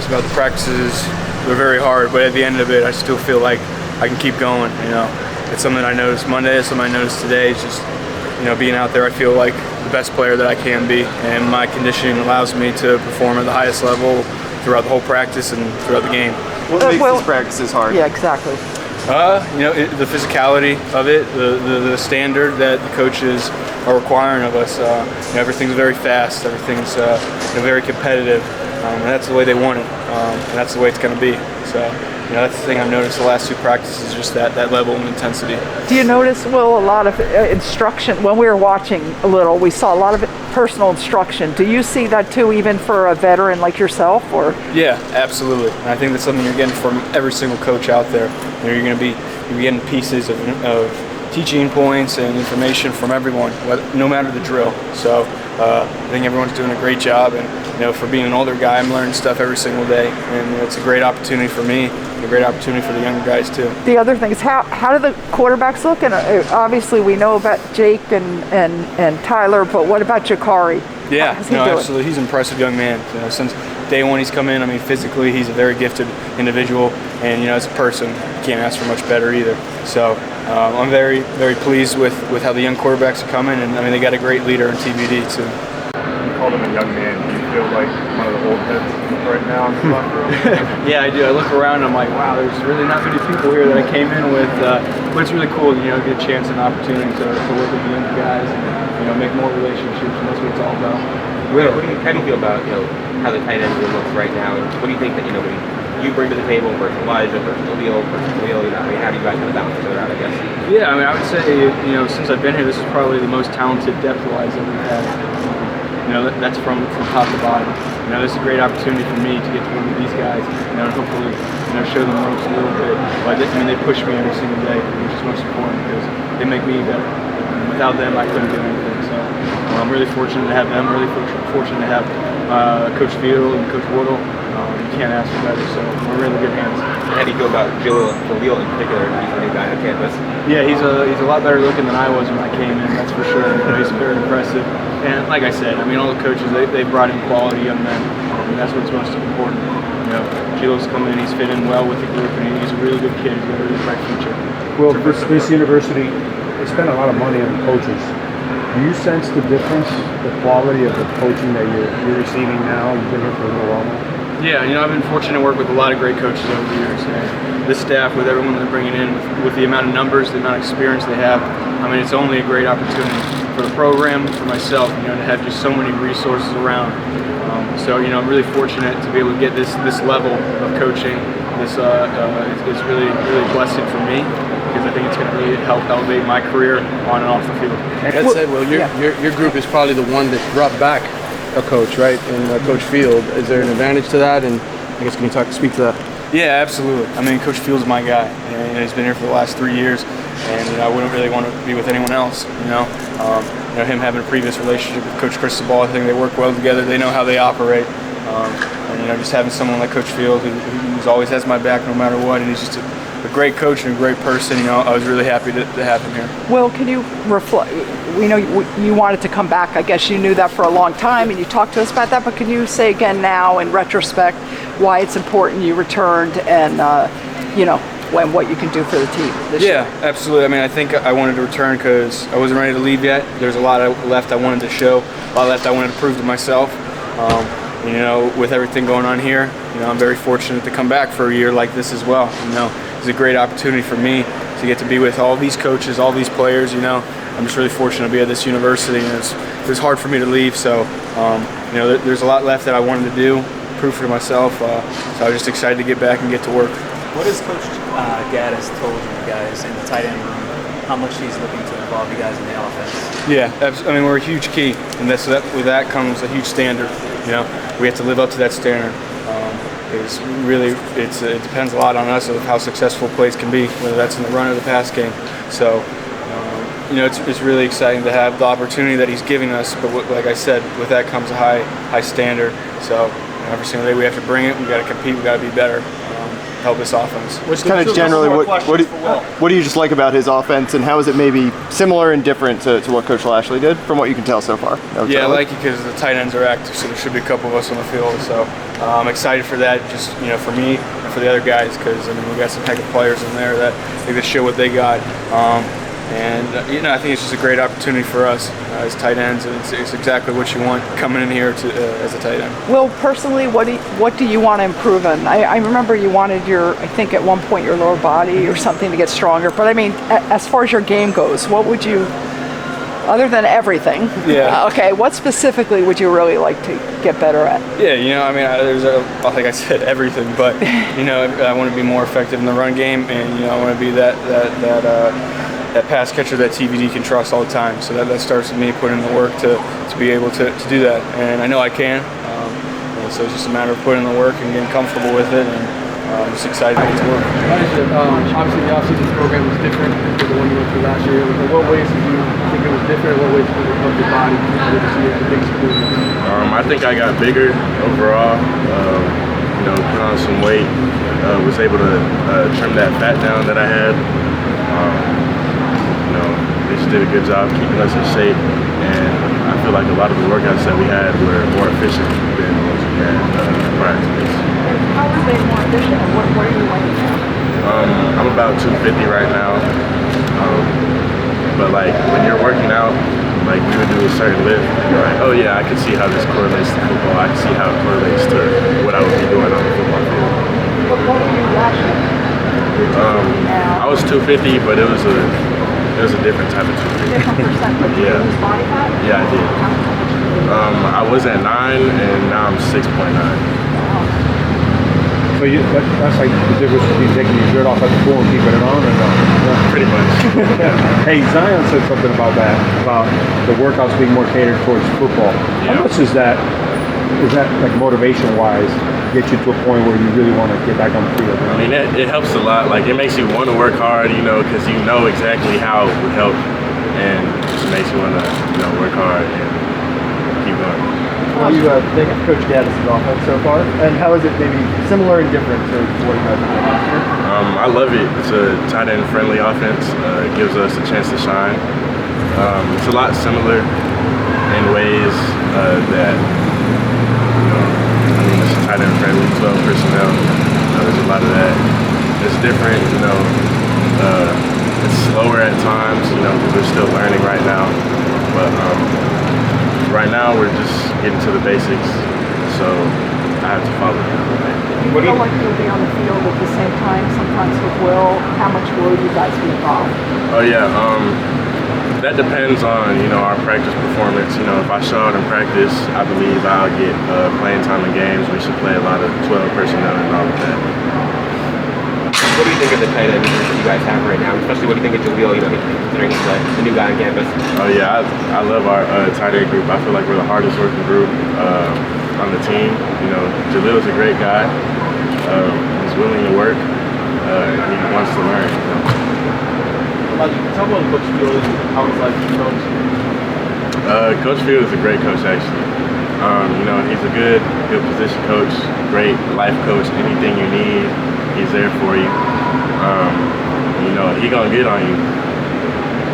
noticed about the practices, they're very hard, but at the end of it, I still feel like I can keep going. It's something I noticed Monday, it's something I noticed today. It's just, being out there, I feel like the best player that I can be, and my conditioning allows me to perform at the highest level throughout the whole practice and throughout the game. What makes these practices hard? Yeah, exactly. The physicality of it, the standard that the coaches are requiring of us. Everything's very fast, everything's very competitive, and that's the way they want it, and that's the way it's going to be. So, that's the thing I've noticed the last two practices, just that level of intensity. Do you notice, Will, a lot of instruction? When we were watching a little, we saw a lot of personal instruction. Do you see that too, even for a veteran like yourself? Or? Yeah, absolutely. And I think that's something you're getting from every single coach out there. You're going to be getting pieces of teaching points and information from everyone, no matter the drill. So I think everyone's doing a great job, and for being an older guy, I'm learning stuff every single day, and it's a great opportunity for me, a great opportunity for the younger guys too. The other thing is how do the quarterbacks look? And obviously we know about Jake and Tyler, but what about Jakari? Yeah, absolutely. He's an impressive young man. Since day one he's come in, physically he's a very gifted individual, and as a person, can't ask for much better either. So I'm very, very pleased with how the young quarterbacks are coming, and they got a great leader in TBD too. You called him a young man. Do you feel like one of the old heads right now in the locker room? Yeah, I do. I look around and I'm like, wow, there's really not many people here that I came in with. But it's really cool, get a chance and opportunity to work with the younger guys and make more relationships, and that's what it's all about. Will, how do you feel about how the tight end room looks right now, and what do you think that you bring to the table versus Elijah, versus Khalil, how do you guys kind of balance each other out, I guess? Yeah, I would say, since I've been here, this is probably the most talented depth-wise that we've had. That's from top to bottom. This is a great opportunity for me to get to work with these guys, and hopefully, show them ropes a little bit. But they push me every single day, which is most important because they make me better. Without them, I couldn't do anything. So I'm really fortunate to have them. Really fortunate to have Coach Field and Coach Woodle. You can't ask for better. So we're in really good hands. How do you feel about Khalil in particular? He's a new guy on campus. Yeah, he's a lot better looking than I was when I came in. That's for sure. He's very impressive. And like I said, all the coaches they brought in quality young men, and that's what's most important. Khalil's come in, he's fit in well with the group, and he's a really good kid. He's got a really bright future. Well, this university, they spend a lot of money on the coaches. Do you sense the difference, the quality of the coaching that you're receiving now? You've been here for a little while now. Yeah, I've been fortunate to work with a lot of great coaches over the years. And this staff, with everyone they're bringing in, with the amount of numbers, the amount of experience they have, it's only a great opportunity for the program, for myself, to have just so many resources around. So I'm really fortunate to be able to get this level of coaching. It's really, really a blessing for me, because I think it's going to really help elevate my career on and off the field. That said, Will, your group is probably the one that brought back a coach, right? And Coach Field. Is there an advantage to that? And I guess can you speak to that? Yeah, absolutely. Coach Field's my guy. He's been here for the last 3 years, and I wouldn't really want to be with anyone else. Him having a previous relationship with Coach Cristobal, I think they work well together. They know how they operate. And just having someone like Coach Field who always has my back no matter what, and he's just a great coach and a great person. I was really happy to have him here. Will, can you reflect? We know you wanted to come back. I guess you knew that for a long time, and you talked to us about that. But can you say again now, in retrospect, why it's important you returned, and what you can do for the team this year? Yeah, absolutely. I think I wanted to return because I wasn't ready to leave yet. There's a lot left I wanted to show, a lot left I wanted to prove to myself. With everything going on here, I'm very fortunate to come back for a year like this as well. It's a great opportunity for me to get to be with all these coaches, all these players. I'm just really fortunate to be at this university, and it was hard for me to leave. So, there's a lot left that I wanted to do, prove for myself. So I was just excited to get back and get to work. What has Coach Gaddis told you guys in the tight end room? How much he's looking to involve you guys in the offense? Yeah, we're a huge key, and with that comes a huge standard. We have to live up to that standard. It depends a lot on us of how successful plays can be, whether that's in the run or the pass game. So, it's really exciting to have the opportunity that he's giving us. But like I said, with that comes a high standard. So every single day we have to bring it. We got to compete. We got to be better. help this offense. Just kind of generally, what do you just like about his offense, and how is it maybe similar and different to what Coach Lashley did, from what you can tell so far? Yeah, I like it because the tight ends are active, so there should be a couple of us on the field. So I'm excited for that, just for me and for the other guys, because I mean we got some heck of players in there that they show what they got. And I think it's just a great opportunity for us as tight ends, and it's exactly what you want coming in here as a tight end. Will, personally, what do you want to improve in? I remember you wanted I think at one point your lower body or something to get stronger. But I mean, as far as your game goes, what would you, other than everything? Yeah. Okay. What specifically would you really like to get better at? Yeah, I mean, like I said, everything. But I want to be more effective in the run game, and I want to be that pass catcher that TVD can trust all the time. So that starts with me putting in the work to be able to do that. And I know I can. So it's just a matter of putting in the work and getting comfortable with it. And I'm just excited to get to work. Obviously, the offseason program was different than the one you went through last year. In what ways did you think it was different? What ways did it help your body? What did you see as the biggest improvements? I think I got bigger overall. Put on some weight. Was able to trim that fat down that I had. They just did a good job keeping us in shape, and I feel like a lot of the workouts that we had were more efficient than what we had prior to this. And how are they more efficient? And what are you weighing now? I'm about 250 right now, but like when you're working out, like we would do a certain lift, and you're like, oh yeah, I can see how this correlates to football. I can see how it correlates to what I would be doing on the football field. What were you last year? I was 250, but it was a different type of 250. Different percent, but did you lose body fat? Yeah, I did. I was at 9, and now I'm 6.9. So that's like the difference between taking your shirt off at the pool and keeping it on, or not? Yeah. Pretty much. Hey, Zion said something about that, about the workouts being more catered towards football. Yeah. How much is that like motivation-wise get you to a point where you really want to get back on the field? I mean, it helps a lot. Like, it makes you want to work hard, because you know exactly how it would help, and it just makes you want to, work hard and keep going. What do you think of Coach Gaddis' offense so far, and how is it maybe similar and different to what you guys did last year? I love it. It's a tight end friendly offense. It gives us a chance to shine. It's a lot similar in ways that, it's tight end friendly, 12 personnel. There's a lot of that. It's different, it's slower at times, because we're still learning right now. But right now we're just getting to the basics, so I have to follow that. Do you feel like you'll be on the field at the same time sometimes with Will? How much will you guys be involved? Oh yeah, that depends on, our practice performance. If I show out in practice, I believe I'll get playing time in games. We should play a lot of 12 personnel and all of that. What do you think of the tight end that you guys have right now? Especially what do you think of Jaleel, considering he's the new guy on campus? Oh yeah, I love our tight end group. I feel like we're the hardest working group on the team. Jaleel's a great guy. He's willing to work. He wants to learn. Tell me about Coach Field and how it's like to coach. Coach Field is a great coach, actually. He's a good position coach, great life coach. Anything you need, he's there for you. He gonna get on you,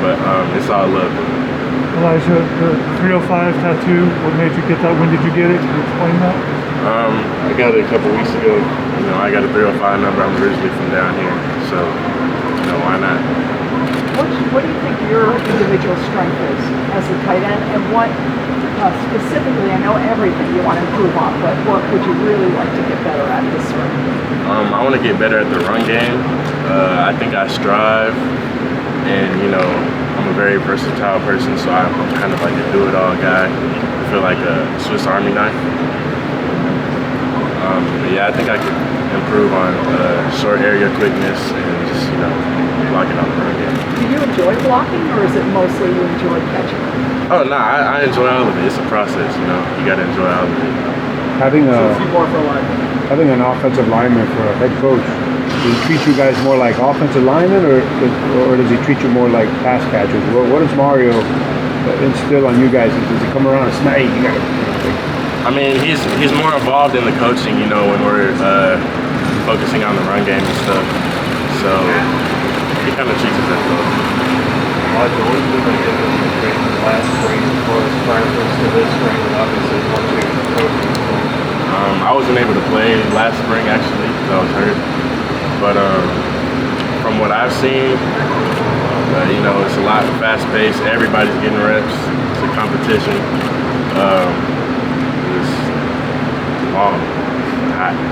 but it's all love. Elijah, the 305 tattoo, what made you get that? When did you get it? Can you explain that? I got it a couple weeks ago. I got a 305 number. I'm originally from down here, so why not? What do you think your individual strength is as a tight end, and what specifically, I know everything you want to improve on, but what would you really like to get better at this year? I want to get better at the run game. I think I strive, and I'm a very versatile person, so I'm kind of like a do-it-all guy. I feel like a Swiss Army knife. But yeah, I think I could improve on short area quickness and just blocking on the run game. Do you enjoy blocking, or is it mostly you enjoy catching? Oh no, I enjoy all of it. It's a process, you got to enjoy all of it. Having an offensive lineman for a head coach, does he treat you guys more like offensive linemen, or does he treat you more like pass catchers? What does Mario instill on you guys? Does he come around and smack? Hey, you got I mean, he's more involved in the coaching, when we're focusing on the run game and stuff. So he kind of treats us that way. What do you think the difference between last spring as far as practice to this spring? And obviously, one thing is coaching. I wasn't able to play last spring actually because I was hurt. But from what I've seen, you know, it's a lot fast-paced. Everybody's getting reps. It's a competition. It's long, hot.